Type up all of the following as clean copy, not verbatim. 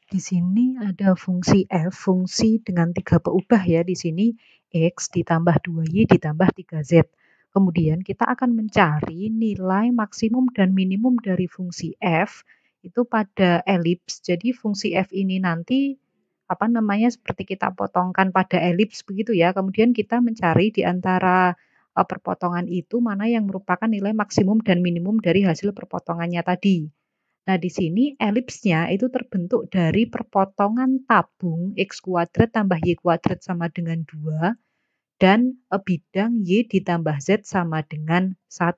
Di sini ada fungsi f, fungsi dengan 3 peubah ya di sini, x ditambah 2y ditambah 3z. Kemudian kita akan mencari nilai maksimum dan minimum dari fungsi f itu pada elips. Jadi fungsi f ini nanti seperti kita potongkan pada elips begitu ya. Kemudian kita mencari di antara perpotongan itu mana yang merupakan nilai maksimum dan minimum dari hasil perpotongannya tadi. Nah, di sini elipsnya itu terbentuk dari perpotongan tabung x kuadrat tambah y kuadrat sama dengan 2 dan bidang y ditambah z sama dengan 1.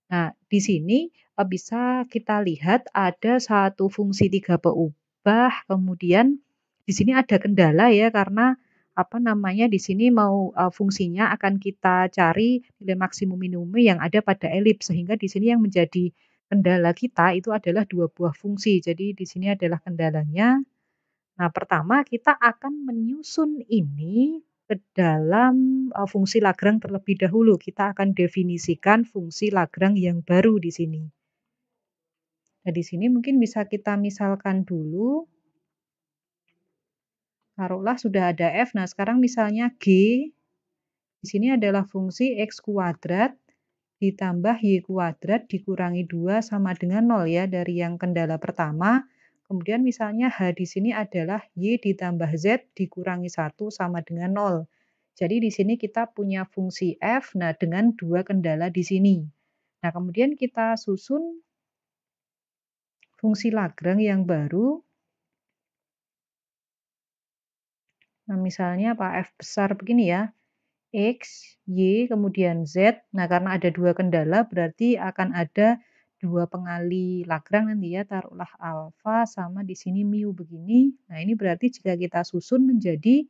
Nah, di sini bisa kita lihat ada satu fungsi 3 peubah, kemudian di sini ada kendala ya karena di sini mau fungsinya akan kita cari nilai maksimum minimumnya yang ada pada elips sehingga di sini yang menjadi kendala kita itu adalah 2 buah fungsi. Jadi di sini adalah kendalanya. Nah, pertama kita akan menyusun ini ke dalam fungsi Lagrange terlebih dahulu. Kita akan definisikan fungsi Lagrange yang baru di sini. Nah, di sini mungkin bisa kita misalkan dulu. Taruhlah sudah ada f. Nah, sekarang misalnya g. Di sini adalah fungsi x kuadrat ditambah y kuadrat dikurangi 2 sama dengan 0 ya dari yang kendala pertama. Kemudian misalnya h di sini adalah y ditambah z dikurangi 1 sama dengan 0. Jadi di sini kita punya fungsi f nah dengan 2 kendala di sini. Nah, kemudian kita susun fungsi Lagrange yang baru. Nah, misalnya f besar begini ya. X, Y, kemudian Z. Nah, karena ada 2 kendala, berarti akan ada 2 pengali Lagrange nanti ya. Taruhlah alfa sama di sini mu begini. Nah, ini berarti jika kita susun menjadi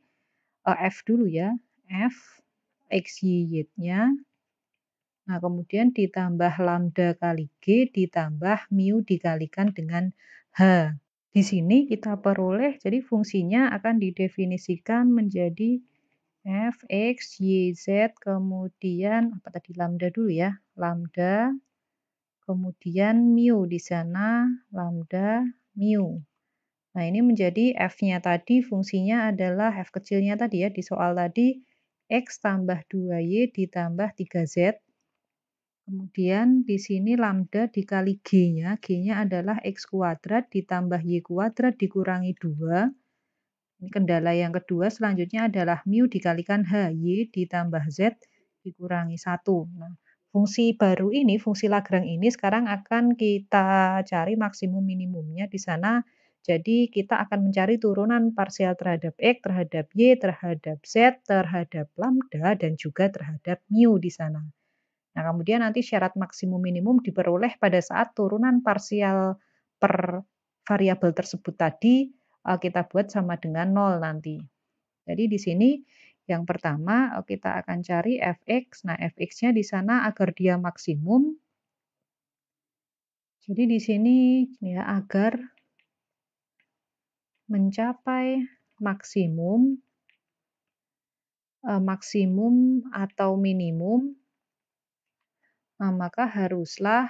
F dulu ya. F, X, Y, Y-nya. Nah, kemudian ditambah lambda kali G, ditambah mu dikalikan dengan H. Di sini kita peroleh, jadi fungsinya akan didefinisikan menjadi f, x, y, z, kemudian lambda dulu ya, lambda, kemudian mu di sana, lambda, mu. Nah, ini menjadi f-nya tadi, fungsinya adalah f kecilnya tadi ya, di soal tadi, x tambah 2y ditambah 3z. Kemudian di sini lambda dikali g-nya, g-nya adalah x kuadrat ditambah y kuadrat dikurangi 2. Ini kendala yang kedua selanjutnya adalah mu dikalikan h, y ditambah z dikurangi 1. Nah, fungsi baru ini, fungsi Lagrange ini sekarang akan kita cari maksimum minimumnya di sana. Jadi kita akan mencari turunan parsial terhadap x, terhadap y, terhadap z, terhadap lambda, dan juga terhadap mu di sana. Nah, kemudian nanti syarat maksimum minimum diperoleh pada saat turunan parsial per variabel tersebut tadi kita buat sama dengan 0 nanti. Jadi di sini yang pertama kita akan cari fx. Nah, fx-nya di sana agar dia maksimum. Jadi di sini ya agar mencapai maksimum atau minimum, maka haruslah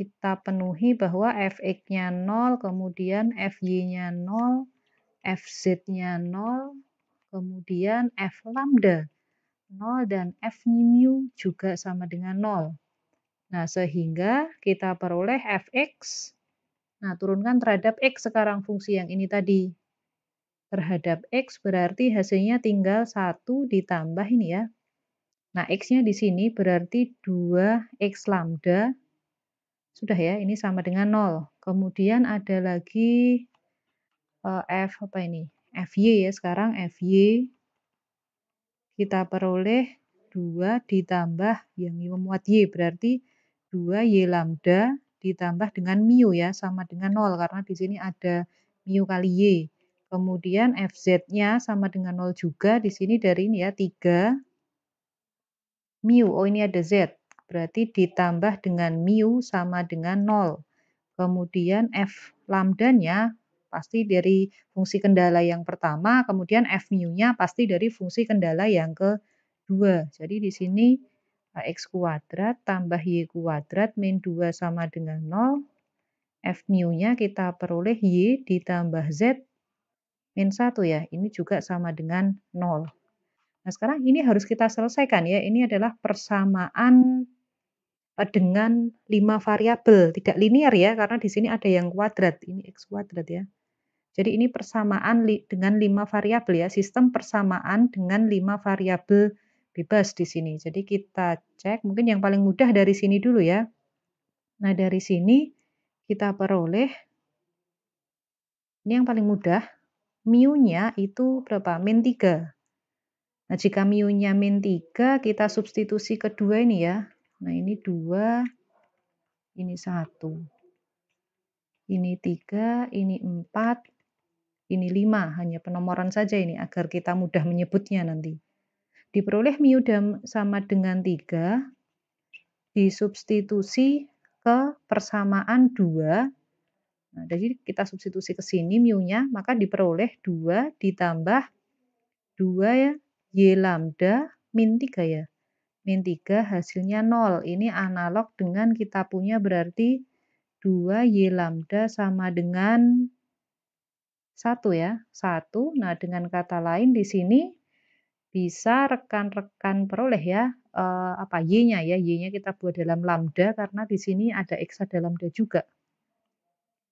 kita penuhi bahwa fx-nya 0, kemudian fy-nya 0, fz-nya 0, kemudian f lambda 0, dan f mu juga sama dengan 0. Nah, sehingga kita peroleh fx. Nah, turunkan terhadap x sekarang fungsi yang ini tadi. Terhadap x berarti hasilnya tinggal 1 ditambah ini ya. Nah, x-nya di sini berarti 2x lambda. Sudah ya, ini sama dengan 0. Kemudian ada lagi fy ya, sekarang fy kita peroleh 2 ditambah yang memuat y, berarti 2y lambda ditambah dengan mu ya, sama dengan 0 karena di sini ada mu kali y. Kemudian fz-nya sama dengan 0 juga, di sini dari ini ya 3 mu. Oh, ini ada z. Berarti ditambah dengan mu sama dengan 0. Kemudian f lambdanya pasti dari fungsi kendala yang pertama, kemudian f mu-nya pasti dari fungsi kendala yang kedua. Jadi di sini x kuadrat tambah y kuadrat min 2 sama dengan 0. F mu-nya kita peroleh Y ditambah Z min 1 ya. Ini juga sama dengan 0. Nah, sekarang ini harus kita selesaikan ya. Ini adalah persamaan dengan 5 variabel, tidak linear ya, karena di sini ada yang kuadrat. Ini X kuadrat ya. Jadi ini persamaan dengan 5 variabel ya, sistem persamaan dengan 5 variabel bebas di sini. Jadi kita cek, mungkin yang paling mudah dari sini dulu ya. Nah, dari sini kita peroleh, ini yang paling mudah, mu-nya itu berapa? Min 3. Nah, jika mu-nya min 3, kita substitusi kedua ini ya. Nah, ini 2, ini 1. Ini 3, ini 4, ini 5. Hanya penomoran saja ini agar kita mudah menyebutnya nanti. Diperoleh mu sama dengan 3, disubstitusi ke persamaan 2. Nah, jadi kita substitusi ke sini mu-nya, maka diperoleh 2 ditambah 2 ya, Y lambda min 3 ya. Min 3 hasilnya 0. Ini analog dengan kita punya berarti 2 Y lambda sama dengan 1 ya. 1. Nah, dengan kata lain di sini bisa rekan-rekan peroleh ya, Y-nya ya. Y-nya kita buat dalam lambda karena di sini ada X ada lambda juga.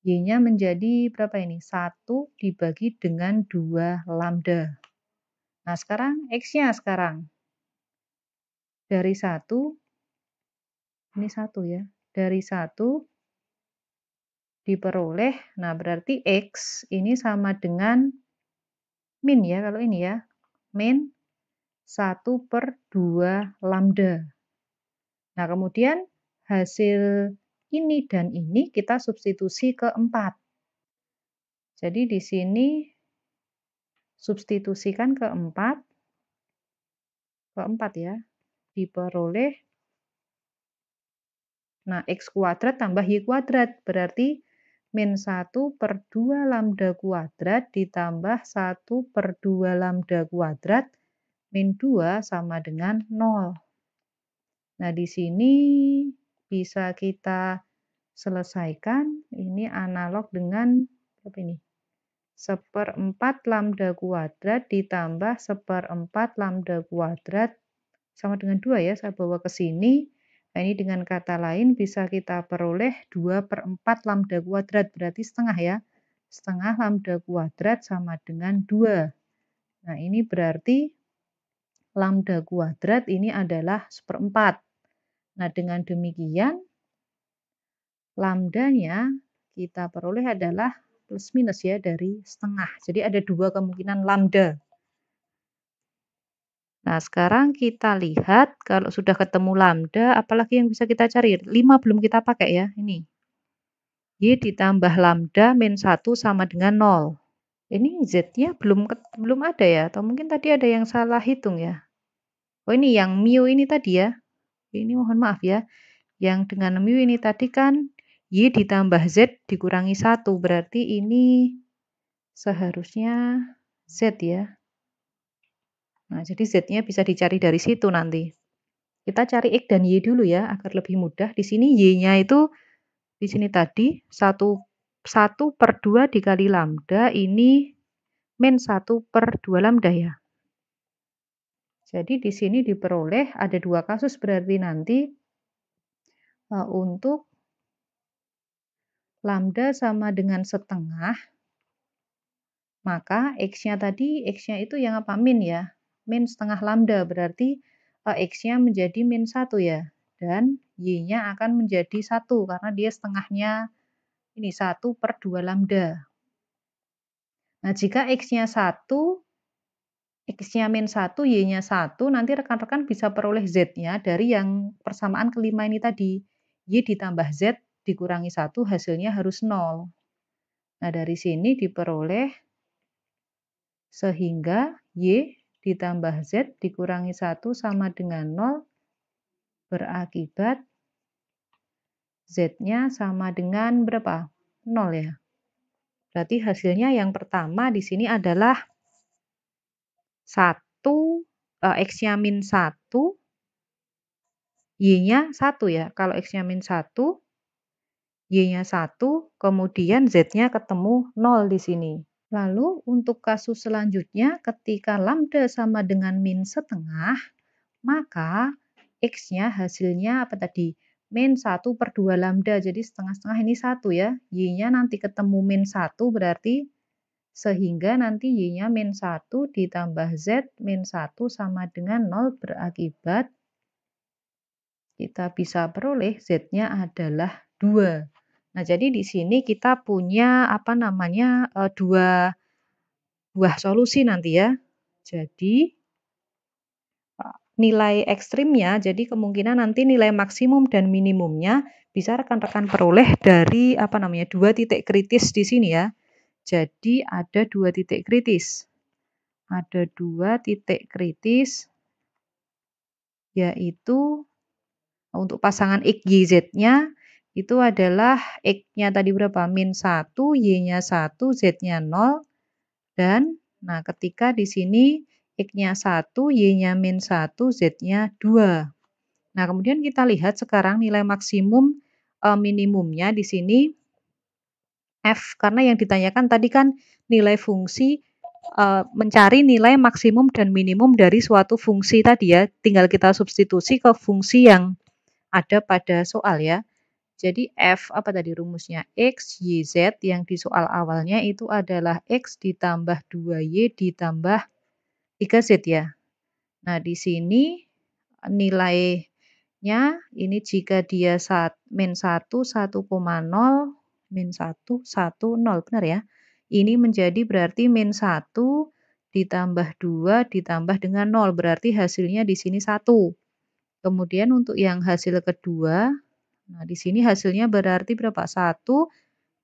Y-nya menjadi berapa ini? 1 dibagi dengan 2 lambda. Nah, sekarang X-nya sekarang. Dari 1, ini 1 ya. Dari 1 diperoleh, nah berarti X ini sama dengan min ya, kalau ini ya. Min 1/2 lambda. Nah, kemudian hasil ini dan ini kita substitusi ke 4. Jadi di sini substitusikan ke 4 ya, diperoleh, nah X kuadrat tambah Y kuadrat, berarti min 1/2 lambda kuadrat ditambah 1/2 lambda kuadrat min 2 sama dengan 0. Nah, di sini bisa kita selesaikan. Ini analog dengan apa ini? 1/4 lambda kuadrat ditambah 1/4 lambda kuadrat sama dengan 2 ya. Saya bawa ke sini. Nah, ini dengan kata lain bisa kita peroleh 2/4 lambda kuadrat. Berarti setengah ya. Setengah lambda kuadrat sama dengan 2. Nah, ini berarti lambda kuadrat ini adalah 1/4. Nah, dengan demikian lambdanya kita peroleh adalah plus minus ya dari setengah. Jadi ada 2 kemungkinan lambda. Nah, sekarang kita lihat kalau sudah ketemu lambda, apalagi yang bisa kita cari? 5 belum kita pakai ya, ini. Y ditambah lambda min 1 sama dengan 0. Ini Z-nya belum ada ya, atau mungkin tadi ada yang salah hitung ya. Oh, ini yang mu ini tadi ya. Ini mohon maaf ya. Yang dengan mu ini tadi kan Y ditambah Z dikurangi 1. Berarti ini seharusnya Z ya. Nah, jadi Z-nya bisa dicari dari situ nanti. Kita cari X dan Y dulu ya, agar lebih mudah. Di sini Y-nya itu, di sini tadi, 1/2 dikali lambda, ini min 1/2 lambda ya. Jadi di sini diperoleh, ada 2 kasus berarti nanti, untuk lambda sama dengan setengah, maka X-nya tadi, X-nya itu yang apa? Min ya. Min setengah lambda, berarti X-nya menjadi min 1 ya. Dan Y-nya akan menjadi 1, karena dia setengahnya ini 1/2 lambda. Nah, jika X-nya 1, X-nya min 1, Y-nya 1, nanti rekan-rekan bisa peroleh Z-nya dari yang persamaan kelima ini tadi. Y ditambah Z dikurangi 1, hasilnya harus 0. Nah, dari sini diperoleh sehingga Y ditambah Z dikurangi 1 sama dengan 0, berakibat Z-nya sama dengan berapa? 0 ya. Berarti hasilnya yang pertama di sini adalah 1, X-nya min 1, Y-nya 1 ya. Kalau X-nya min 1, Y-nya 1, kemudian Z-nya ketemu 0 di sini. Lalu untuk kasus selanjutnya ketika lambda sama dengan min setengah, maka X-nya hasilnya apa tadi? Min 1/2 lambda, jadi setengah-setengah ini 1 ya. Y-nya nanti ketemu min 1 berarti sehingga nanti Y-nya min 1 ditambah Z min 1 sama dengan 0 berakibat kita bisa peroleh Z-nya adalah 2. Nah, jadi di sini kita punya apa namanya, dua buah solusi nanti ya. Jadi nilai ekstrimnya, jadi kemungkinan nanti nilai maksimum dan minimumnya bisa rekan-rekan peroleh dari apa namanya, 2 titik kritis di sini ya. Jadi ada 2 titik kritis. Ada 2 titik kritis yaitu untuk pasangan X, Y, Z-nya itu adalah X-nya tadi berapa? Min 1, Y-nya 1, Z-nya 0. Dan nah ketika di sini X-nya 1, Y-nya min 1, Z-nya 2. Nah kemudian kita lihat sekarang nilai maksimum minimumnya di sini F. Karena yang ditanyakan tadi kan nilai fungsi mencari nilai maksimum dan minimum dari suatu fungsi tadi ya. Tinggal kita substitusi ke fungsi yang ada pada soal ya. Jadi F apa tadi rumusnya? X, Y, Z yang di soal awalnya itu adalah X ditambah 2Y ditambah 3Z ya. Nah di sini nilainya ini jika dia min 1, 1,0, min 1, 1, 0. Benar ya? Ini menjadi berarti min 1 ditambah 2 ditambah dengan 0. Berarti hasilnya di sini 1. Kemudian untuk yang hasil kedua, nah di sini hasilnya berarti berapa? 1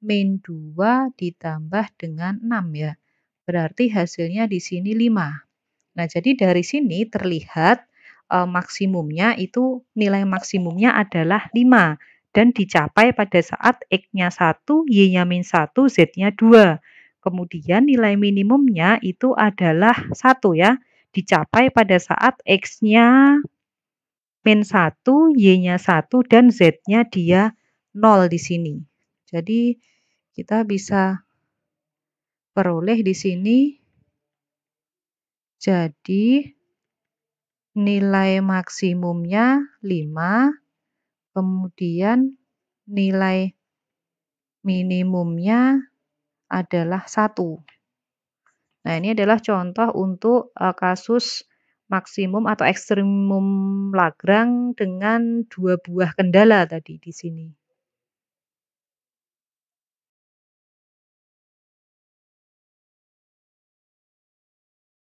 min 2 ditambah dengan 6 ya. Berarti hasilnya di sini 5. Nah, jadi dari sini terlihat maksimumnya itu nilai maksimumnya adalah 5 dan dicapai pada saat X-nya 1, Y-nya min 1, Z-nya 2. Kemudian nilai minimumnya itu adalah 1 ya, dicapai pada saat X-nya min 1, Y-nya 1, dan Z-nya dia 0 di sini. Jadi kita bisa peroleh di sini jadi nilai maksimumnya 5, kemudian nilai minimumnya adalah 1. Nah, ini adalah contoh untuk kasus maksimum atau ekstrimum Lagrange dengan 2 buah kendala tadi di sini.